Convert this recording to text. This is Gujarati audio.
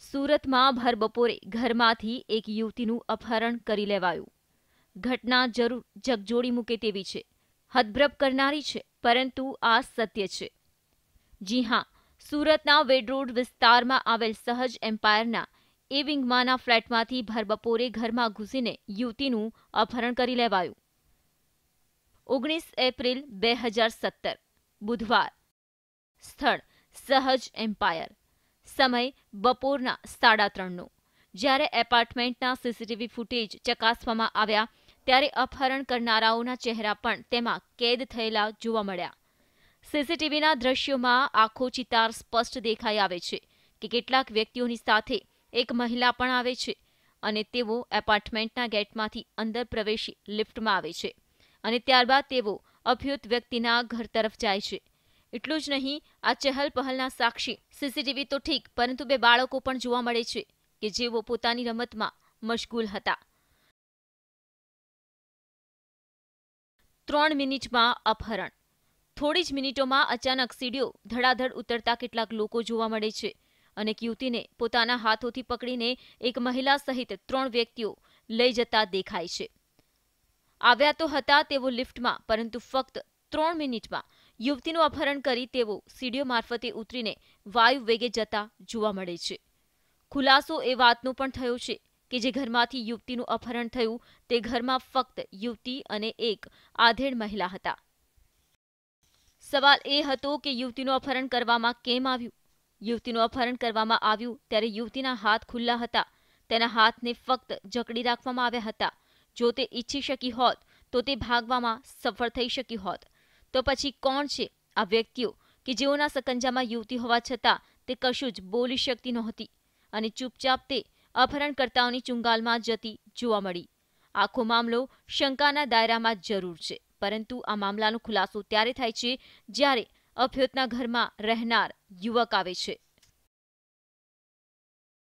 સુરતમાં ભર બપોરે ઘરમાંથી એક યુવતીનું અપહરણ કરી લેવાયું. ઘટના જરૂર જગજોડી મૂકે તેવી છે, હતબ્રપ કરનારી છે, પરંતુ આ સત્ય છે. જી હા, સુરતના વેડ રોડ વિસ્તારમાં આવેલ સહજ એમ્પાયરના એ વિંગમાંના ફ્લેટમાંથી ભર બપોરે ઘરમાં ઘૂસીને યુવતીનું અપહરણ કરી લેવાયું. 19 એપ્રિલ 2017 બુધવાર. સ્થળ સહજ એમ્પાયર. સમય બપોરના 3:30નો. જ્યારે એપાર્ટમેન્ટના સીસીટીવી ફૂટેજ ચકાસવામાં આવ્યા ત્યારે અપહરણ કરનારાઓના ચહેરા પણ તેમાં કેદ થયેલા જોવા મળ્યા. સીસીટીવીના દ્રશ્યોમાં આખો ચિતાર સ્પષ્ટ દેખાઈ આવે છે કે કેટલાક વ્યક્તિઓની સાથે એક મહિલા પણ આવે છે અને તેઓ એપાર્ટમેન્ટના ગેટમાંથી અંદર પ્રવેશી લિફ્ટમાં આવે છે અને ત્યારબાદ તેઓ અભ્યુત વ્યક્તિના ઘર તરફ જાય છે. એટલું જ નહીં, આ ચહલ પહલના સાક્ષી સીસીટીવી તો ઠીક, પરંતુ 2 બાળકો પણ જોવા મળે છે કે જેઓ પોતાની રમતમાં મશગુલ હતા. 3 મિનિટમાં અપહરણ. થોડી જ મિનિટોમાં અચાનક સીડીઓ ધડાધડ ઉતરતા કેટલાક લોકો જોવા મળે છે અને એક યુવતીને પોતાના હાથોથી પકડીને એક મહિલા સહિત 3 વ્યક્તિઓ લઈ જતા દેખાય છે. આવ્યા તો હતા તેઓ લિફ્ટમાં, પરંતુ ફક્ત 3 મિનિટમાં યુવતીનું અપહરણ કરી તેઓ સીડીઓ મારફતે ઉતરીને વાયુ વેગે જતા જોવા મળે છે. ખુલાસો એ વાતનો પણ થયો છે કે જે ઘરમાંથી યુવતીનું અપહરણ થયું તે ઘરમાં ફક્ત યુવતી અને એક આધેડ મહિલા હતા. સવાલ એ હતો કે યુવતીનું અપહરણ કરવામાં કેમ આવ્યું? યુવતીનું અપહરણ કરવામાં આવ્યું ત્યારે યુવતીના હાથ ખુલ્લા હતા. તેના હાથને ફક્ત જકડી રાખવામાં આવ્યા હતા. જો તે ઈચ્છી શકી હોત તો તે ભાગવામાં સફળ થઈ શકી હોત. તો પછી કોણ છે આ વ્યક્તિઓ કે જેઓના સકંજામાં યુવતી હોવા છતાં તે કશું જ બોલી શકતી નહોતી અને ચૂપચાપ તે અપહરણકર્તાઓની ચુંગાલમાં જતી જોવા મળી? આખો મામલો શંકાના દાયરામાં જરૂર છે, પરંતુ આ મામલાનો ખુલાસો ત્યારે થાય છે જ્યારે અભ્યુતના ઘરમાં રહેનાર યુવક આવે છે.